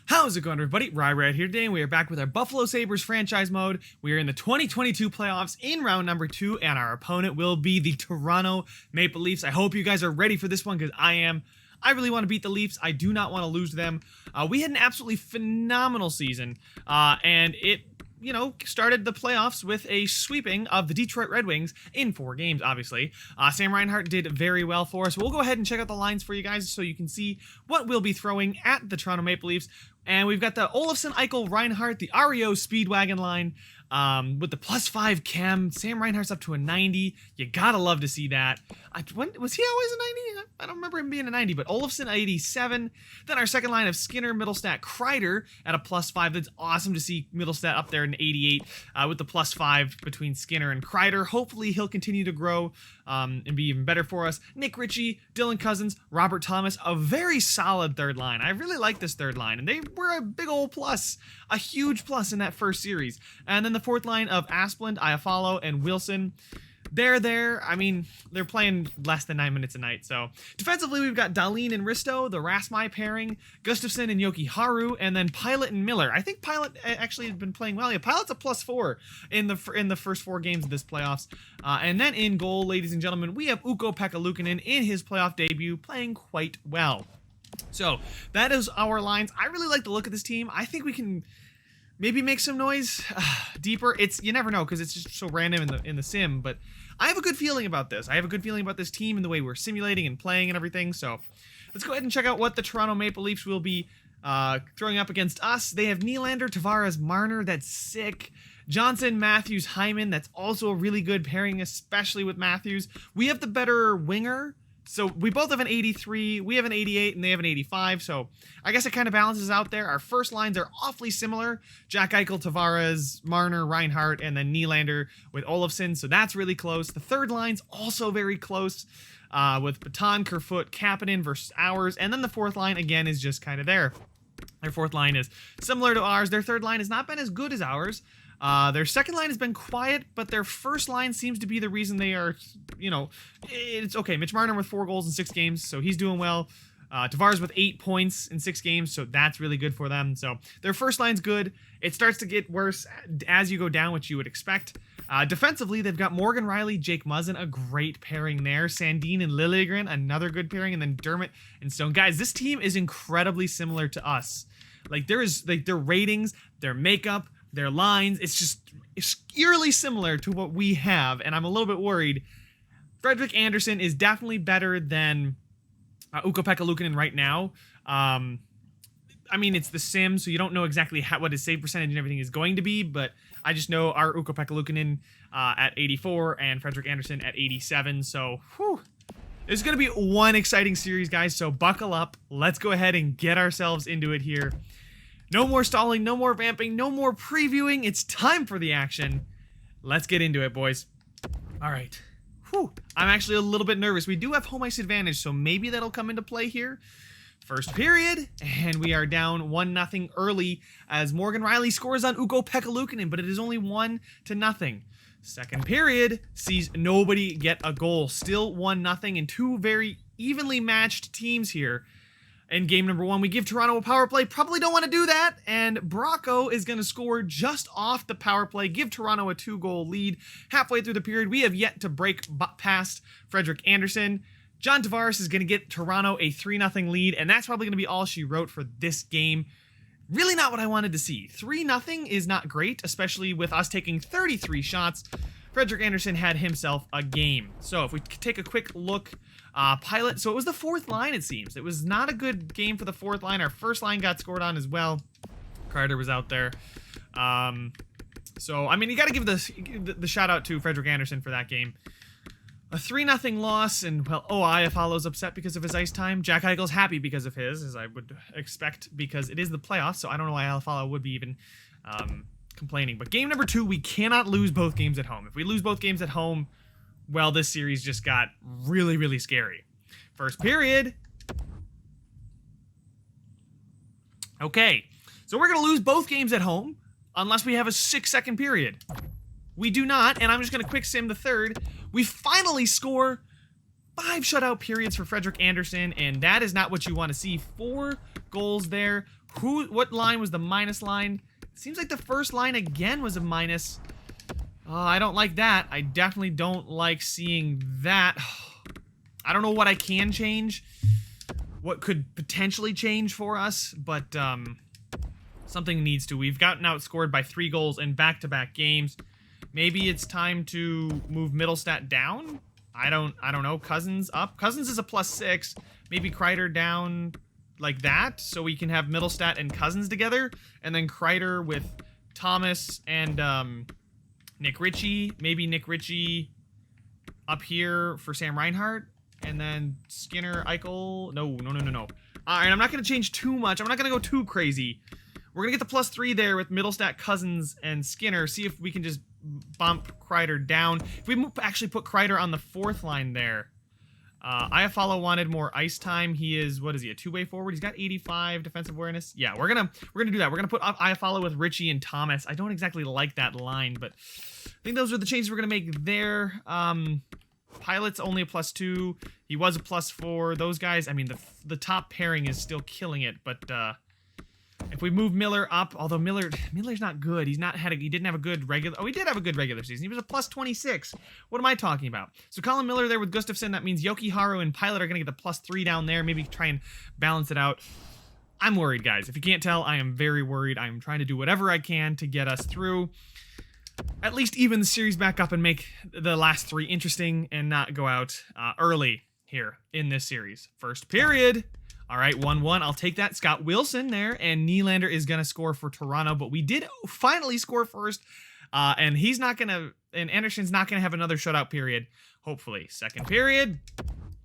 How's it going, everybody? Right here today, and we are back with our Buffalo Sabres franchise mode. We are in the 2022 playoffs in round number 2, and our opponent will be the Toronto Maple Leafs. I hope you guys are ready for this one, because I am. I really want to beat the Leafs. I do not want to lose to them. We had an absolutely phenomenal season, and it started the playoffs with a sweeping of the Detroit Red Wings in 4 games, obviously. Sam Reinhart did very well for us. We'll go ahead and check out the lines for you guys so you can see what we'll be throwing at the Toronto Maple Leafs. And we've got the Olofsson, Eichel, Reinhart, the REO Speedwagon line with the +5 chem. Sam Reinhart's up to a 90. You gotta love to see that. Was he always a 90? I don't remember him being a 90, but Olofsson 87. Then our second line of Skinner, Middlestat, Kreider at a +5. That's awesome to see Middlestat up there in 88 with the +5 between Skinner and Kreider. Hopefully he'll continue to grow and be even better for us. Nick Ritchie, Dylan Cousins, Robert Thomas, a very solid third line. I really like this third line, and they were a big old plus, a huge plus in that first series. And then the fourth line of Asplund, Iafallo, and Wilson. They're there. I mean, they're playing less than 9 minutes a night. So defensively, we've got Dahlin and Risto, the Rasmai pairing, Gustafsson and Yoki Haru, and then Pilot and Miller. I think Pilot actually has been playing well. Yeah, Pilot's a +4 in the first 4 games of this playoffs. And then in goal, ladies and gentlemen, we have Ukko-Pekka Luukkonen in his playoff debut, playing quite well. So that is our lines. I really like the look of this team. I think we can maybe make some noise deeper. You never know, because it's just so random in the sim, but I have a good feeling about this. I have a good feeling about this team and the way we're simulating and playing and everything. So let's go ahead and check out what the Toronto Maple Leafs will be throwing up against us. They have Nylander, Tavares, Marner. That's sick. Johnson, Matthews, Hyman. That's also a really good pairing, especially with Matthews. We have the better winger. So we both have an 83, we have an 88, and they have an 85, so I guess it kind of balances out there. Our first lines are awfully similar. Jack Eichel, Tavares, Marner, Reinhart, and then Nylander with Olofsson, so that's really close. The third line's also very close with Baton, Kerfoot, Kapanen versus ours, and then the fourth line, again, is just kind of there. Their fourth line is similar to ours. Their third line has not been as good as ours. Their second line has been quiet, but their first line seems to be the reason they are, it's okay. Mitch Marner with 4 goals in 6 games, so he's doing well. Tavares with 8 points in 6 games, so that's really good for them. So their first line's good. It starts to get worse as you go down, which you would expect. Defensively, they've got Morgan Riley, Jake Muzzin, a great pairing there. Sandin and Liljegren, another good pairing, and then Dermott and Stone. Guys, this team is incredibly similar to us. Their ratings, their makeup, their lines, it's eerily similar to what we have, and I'm a little bit worried. Frederik Andersen is definitely better than Ukko-Pekka Luukkonen right now. I mean, it's the sim, so you don't know exactly what his save percentage and everything is going to be, but I just know our Ukko-Pekka Luukkonen at 84 and Frederik Andersen at 87, so whew. It's going to be one exciting series, guys, so buckle up. Let's go ahead and get ourselves into it here. No more stalling, no more vamping, no more previewing. It's time for the action. Let's get into it, boys. All right. Whew. I'm actually a little bit nervous. We do have home ice advantage, so maybe that'll come into play here. First period, and we are down 1-0 early as Morgan Riley scores on Ukko-Pekka Luukkonen, but it is only 1-0. Second period sees nobody get a goal. Still 1-0, and 2 very evenly matched teams here. In game number 1, we give Toronto a power play. Probably don't want to do that. And Bracco is going to score just off the power play, give Toronto a 2-goal lead. Halfway through the period, we have yet to break past Frederik Andersen. John Tavares is going to get Toronto a 3-0 lead, and that's probably going to be all she wrote for this game. Really not what I wanted to see. 3-0 is not great, especially with us taking 33 shots. Frederik Andersen had himself a game. So if we take a quick look, Pilot, so it was the fourth line, it seems. It was not a good game for the fourth line. Our first line got scored on as well. Kreider was out there. So, I mean, you got to give the shout out to Frederik Andersen for that game. A 3-0 loss, and, well, Iafallo's upset because of his ice time. Jack Eichel's happy because of his, as I would expect, because it is the playoffs, so I don't know why Iafallo would be even complaining. But game number 2, we cannot lose both games at home. If we lose both games at home, well, this series just got really, really scary. First period. Okay, so we're going to lose both games at home unless we have a 6-second period. We do not, and I'm just going to quick sim the third. We finally score 5 shutout periods for Frederik Andersen, and that is not what you want to see. 4 goals there. What line was the minus line? Seems like the first line again was a minus. I don't like that. I definitely don't like seeing that. I don't know what I can change. What could potentially change for us, but something needs to. We've gotten outscored by 3 goals in back-to-back games. Maybe it's time to move Middlestat down? I don't know. Cousins up. Cousins is a +6. Maybe Kreider down like that, so we can have Middlestat and Cousins together, and then Kreider with Thomas and Nick Ritchie. Maybe Nick Ritchie up here for Sam Reinhart, and then Skinner, Eichel. No. All right, I'm not going to change too much. I'm not going to go too crazy. We're going to get the +3 there with Middlestat, Cousins, and Skinner. See if we can just bump Kreider down. If we actually put Kreider on the 4th line there. Iafallo wanted more ice time. He is, what is he, a 2-way forward? He's got 85 defensive awareness. Yeah, we're gonna do that. We're gonna put Iafallo with Ritchie and Thomas. I don't exactly like that line, but I think those are the changes we're gonna make there. Pilot's only a +2. He was a +4. Those guys, I mean, the top pairing is still killing it, but if we move Miller up, although Miller's not good. He didn't have a good regular. Oh, he did have a good regular season. He was a +26. What am I talking about? So Colin Miller there with Gustafsson. That means Yoki Haru and Pilot are going to get the +3 down there. Maybe try and balance it out. I'm worried, guys. If you can't tell, I am very worried. I'm trying to do whatever I can to get us through. At least even the series back up and make the last 3 interesting and not go out early here in this series. First period. All right, 1-1. I'll take that. Scott Wilson there, and Nylander is going to score for Toronto, but we did finally score first, and he's not going to, and Anderson's not going to have another shutout period, hopefully. Second period.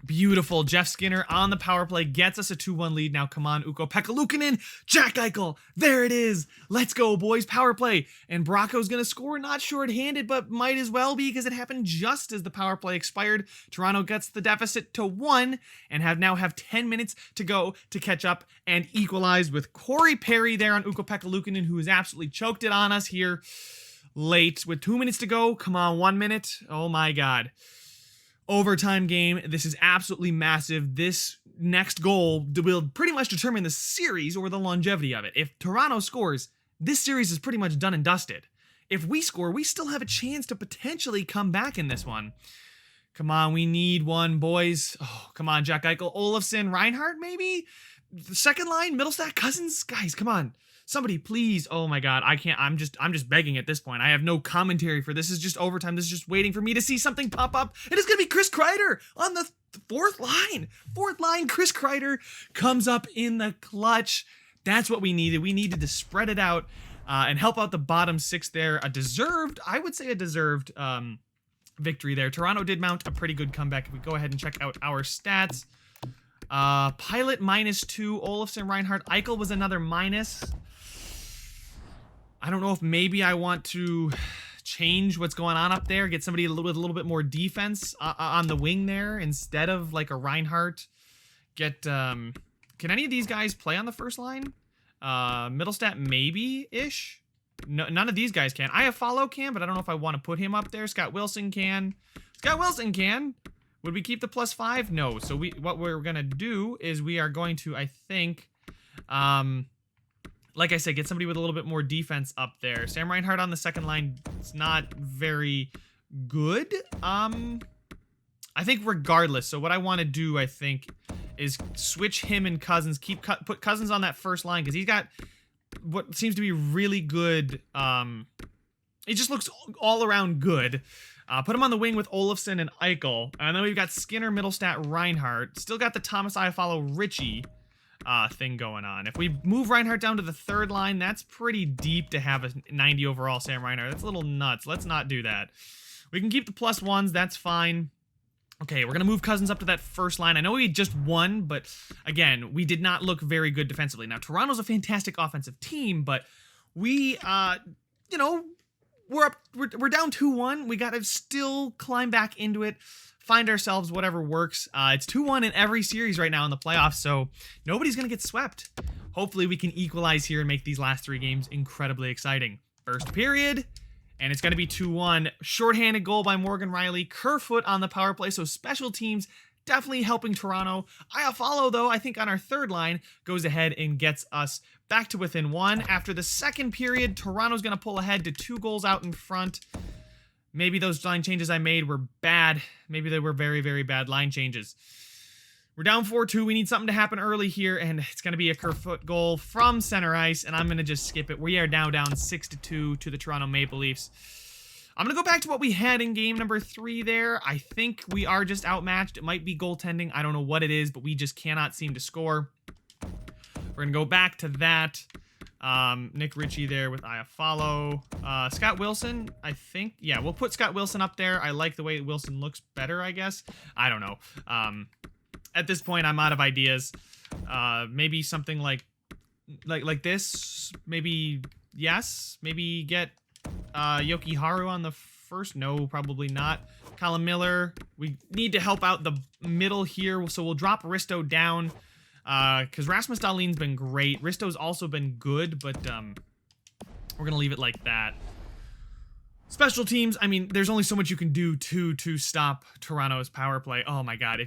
Beautiful. Jeff Skinner on the power play gets us a 2-1 lead. Now, come on, Ukko-Pekka Luukkonen, Jack Eichel. There it is. Let's go, boys. Power play. And Bracco's going to score. Not short-handed, but might as well be because it happened just as the power play expired. Toronto gets the deficit to 1 and now have 10 minutes to go to catch up and equalize with Corey Perry there on Ukko-Pekka Luukkonen, who has absolutely choked it on us here late with 2 minutes to go. Come on, 1 minute. Oh, my God. Overtime game. This is absolutely massive. This next goal will pretty much determine the series or the longevity of it. If Toronto scores, this series is pretty much done and dusted. If we score, we still have a chance to potentially come back in this one. Come on, we need one, boys. Oh, come on, Jack Eichel, Olofsson, Reinhart, maybe? The second line, Middlestat, Cousins? Guys, come on. Somebody, please. Oh my God, I can't. I'm just begging at this point. I have no commentary for this. This is just overtime. This is just waiting for me to see something pop up. It is going to be Chris Kreider on the 4th line. 4th line, Chris Kreider comes up in the clutch. That's what we needed. We needed to spread it out and help out the bottom 6 there. I would say a deserved victory there. Toronto did mount a pretty good comeback. If we go ahead and check out our stats. Pilot -2, Olofsson, Reinhart, Eichel was another minus. I don't know if maybe I want to change what's going on up there, get somebody with a little bit more defense on the wing there instead of like a Reinhart. Can any of these guys play on the first line? Middlestat maybe-ish? No, none of these guys can. Iafallo can, but I don't know if I want to put him up there. Scott Wilson can. Scott Wilson can. Would we keep the +5? No. So what we're going to do is we are going to, I think, like I said, get somebody with a little bit more defense up there. Sam Reinhart on the second line, it's not very good. I think regardless. So what I want to do, I think, is switch him and Cousins. Put Cousins on that first line because he's got what seems to be really good. He just looks all around good. Put him on the wing with Olofsson and Eichel. And then we've got Skinner, Middlestat, Reinhart. Still got the Thomas Iafallo Ritchie thing going on. If we move Reinhart down to the 3rd line, that's pretty deep to have a 90 overall Sam Reinhart. That's a little nuts. Let's not do that. We can keep the +1s. That's fine. Okay, we're going to move Cousins up to that first line. I know we just won, but again, we did not look very good defensively. Now, Toronto's a fantastic offensive team, but we, we're down 2-1. We got to still climb back into it, find ourselves, whatever works. It's 2-1 in every series right now in the playoffs, so nobody's going to get swept. Hopefully we can equalize here and make these last 3 games incredibly exciting. First period, and it's going to be 2-1. Shorthanded goal by Morgan Riley. Kerfoot on the power play, so special teams definitely helping Toronto. Iafallo, though, I think on our third line, goes ahead and gets us back to within 1. After the second period, Toronto's going to pull ahead to 2 goals out in front. Maybe those line changes I made were bad. Maybe they were very, very bad line changes. We're down 4-2. We need something to happen early here, and it's going to be a Kerfoot goal from center ice, and I'm going to just skip it. We are now down 6-2 to the Toronto Maple Leafs. I'm going to go back to what we had in game number 3 there. I think we are just outmatched. It might be goaltending. I don't know what it is, but we just cannot seem to score. We're going to go back to that. Nick Ritchie there with Iafallo. Scott Wilson, I think. Yeah, we'll put Scott Wilson up there. I like the way Wilson looks better, I guess. I don't know. At this point, I'm out of ideas. Maybe something like this. Maybe, yes. Maybe get Yoki Haru on the first. No, probably not. Colin Miller. We need to help out the middle here, so we'll drop Risto down. Because Rasmus Dahlin's been great. Risto's also been good, but we're going to leave it like that. Special teams, I mean, there's only so much you can do to stop Toronto's power play. Oh my god,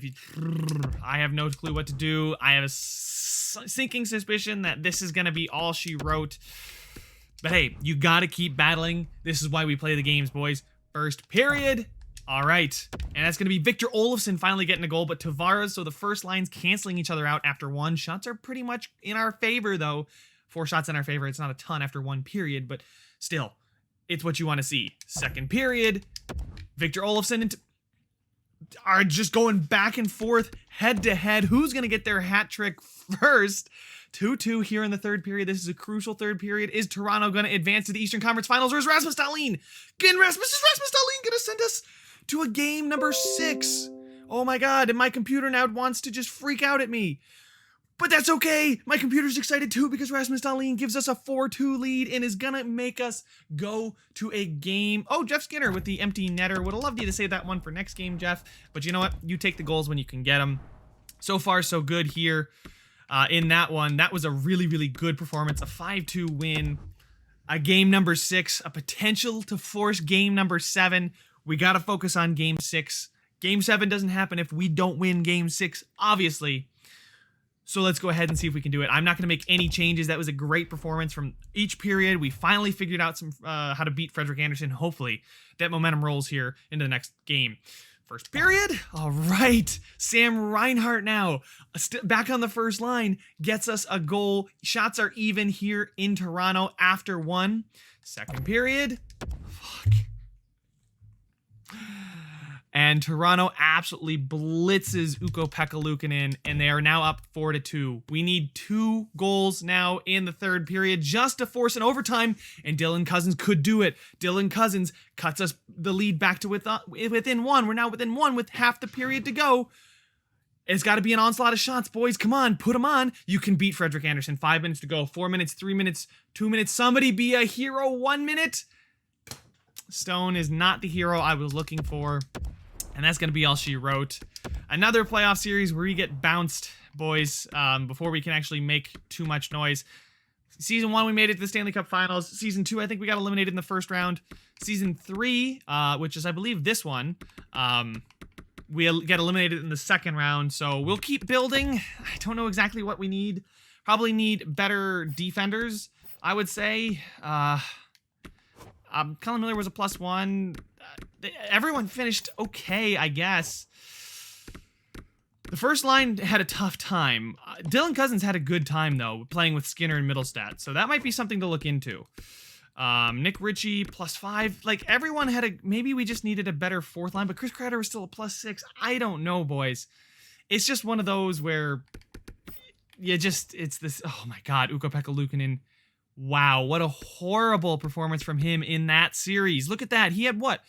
I have no clue what to do. I have a sinking suspicion that this is going to be all she wrote. But hey, you got to keep battling. This is why we play the games, boys. First period. All right, and that's going to be Victor Olofsson finally getting a goal, but Tavares, so the first line's canceling each other out after 1. Shots are pretty much in our favor, though. 4 shots in our favor. It's not a ton after 1 period, but still, it's what you want to see. Second period, Victor Olofsson are just going back and forth, head-to-head. Who's going to get their hat trick first? 2-2 here in the third period. This is a crucial third period. Is Toronto going to advance to the Eastern Conference Finals, or is Rasmus Dahlin? Is Rasmus Dahlin going to send us to a game number 6? Oh my god, and my computer now wants to just freak out at me. But that's okay. My computer's excited too because Rasmus Dahlin gives us a 4-2 lead and is gonna make us go to a game. Oh, Jeff Skinner with the empty netter. Would have loved you to save that one for next game, Jeff. But you know what? You take the goals when you can get them. So far, so good here in that one. That was a really, really good performance. A 5-2 win. A game number 6. A potential to force game number 7. We got to focus on game 6. Game 7 doesn't happen if we don't win game 6, obviously. So let's go ahead and see if we can do it. I'm not going to make any changes. That was a great performance from each period. We finally figured out some how to beat Frederik Andersen. Hopefully that momentum rolls here into the next game. First period. All right. Sam Reinhart now back on the first line gets us a goal. Shots are even here in Toronto after 1. Second period. Fuck. And Toronto absolutely blitzes Ukko-Pekka Luukkonen, and they are now up 4-2. We need 2 goals now in the third period just to force an overtime, and Dylan Cousins could do it. Dylan Cousins cuts us the lead back to within 1. We're now within 1 with half the period to go. It's got to be an onslaught of shots, boys. Come on, put them on. You can beat Frederik Andersen. 5 minutes to go. 4 minutes, 3 minutes, 2 minutes. Somebody be a hero. 1 minute. Stone is not the hero I was looking for. And that's going to be all she wrote. Another playoff series where we get bounced, boys, before we can actually make too much noise. Season 1, we made it to the Stanley Cup Finals. Season 2, I think we got eliminated in the first round. Season 3, which is, I believe, this one, we get eliminated in the second round. So we'll keep building. I don't know exactly what we need. Probably need better defenders, I would say. Colin Miller was a +1. Everyone finished okay, I guess. The first line had a tough time. Dylan Cousins had a good time, though, playing with Skinner and Middlestat. So that might be something to look into. Nick Ritchie, +5. Like, everyone had a... Maybe we just needed a better fourth line, but Chris Kreider was still a +6. I don't know, boys. It's just one of those where... It's this... Oh, my God. Ukko-Pekka Luukkonen. Wow, what a horrible performance from him in that series. Look at that. He had what?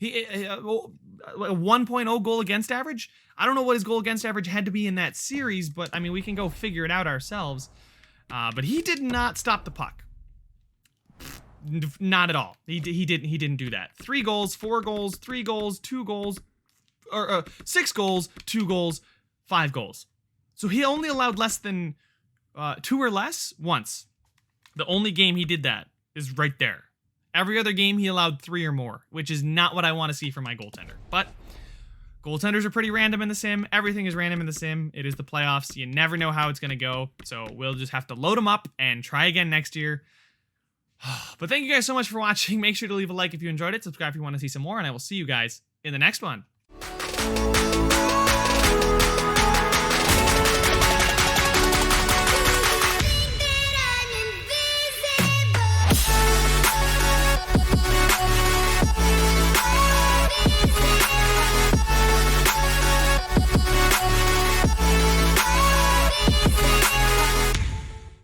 A 1.0 goal against average? I don't know what his goal against average had to be in that series, but I mean, we can go figure it out ourselves. But he did not stop the puck. Not at all. He didn't do that. 3 goals, 4 goals, 3 goals, 2 goals, or 6 goals, 2 goals, 5 goals. So he only allowed less than 2 or less once. The only game he did that is right there. Every other game he allowed 3 or more, which is not what I want to see from my goaltender. But Goaltenders are pretty random in the sim. Everything is random in the sim. It is the playoffs. You never know how it's going to go. So we'll just have to load them up and try again next year. But thank you guys so much for watching. Make sure to leave a like if you enjoyed it. Subscribe if you want to see some more. And I will see you guys in the next one.